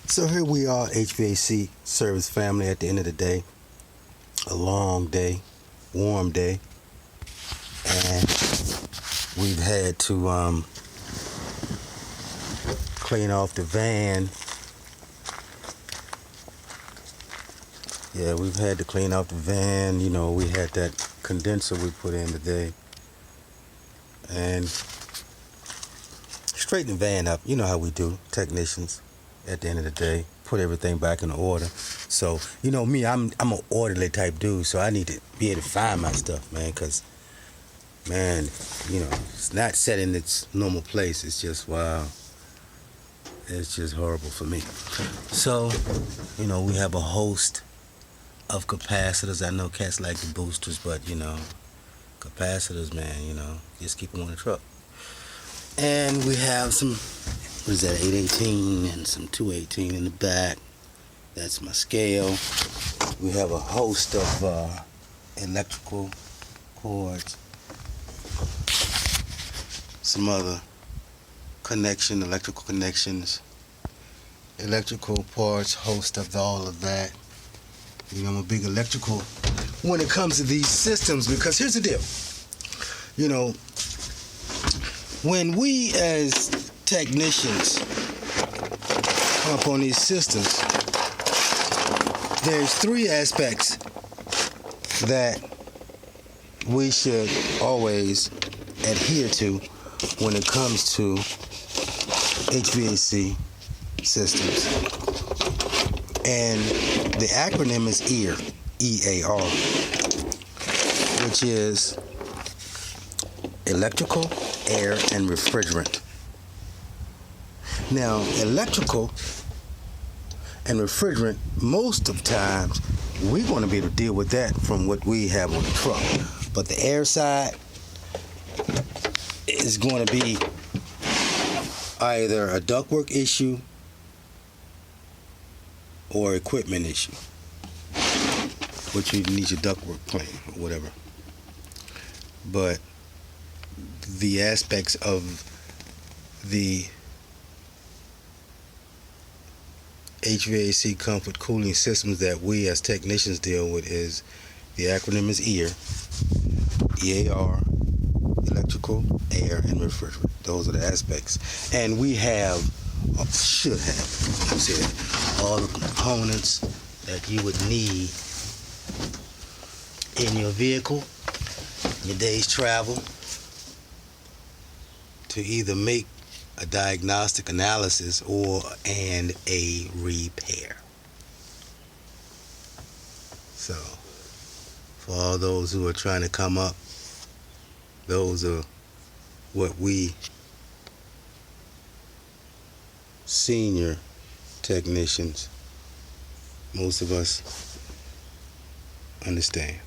So here we are, HVAC service family, at the end of the day. A long day, warm day, and we've had to clean off the van. Yeah, we've had to clean off the van. You know, we had that condenser we put in today, and straighten the van up. You know how we do, technicians. At the end of the day, put everything back in order. So, you know me, I'm an orderly type dude, so I need to be able to find my stuff, man, because, man, you know, it's not set in its normal place. It's just, wow, it's just horrible for me. So, you know, we have a host of capacitors. I know cats like the boosters, but, you know, capacitors, man, you know, just keep them on the truck. And we have some, what is that, 818 and some 218 in the back. That's my scale. We have a host of electrical cords, some other electrical connections, electrical parts, host of all of that. You know, I'm a big electrical when it comes to these systems, because here's the deal. You know, when we as technicians come up on these systems, there's three aspects that we should always adhere to when it comes to HVAC systems. And the acronym is EAR, E-A-R, which is electrical, air, and refrigerant. Now, electrical and refrigerant, most of the times, we're going to be able to deal with that from what we have on the truck. But the air side is going to be either a ductwork issue or equipment issue, which you need your ductwork clean or whatever. But the aspects of the HVAC comfort cooling systems that we as technicians deal with is, the acronym is EAR, E-A-R, electrical, air, and refrigerant. Those are the aspects. And we have, should have, all the components that you would need in your vehicle, your day's travel, to either make a diagnostic analysis and a repair. So, for all those who are trying to come up, those are what we senior technicians, most of us, understand.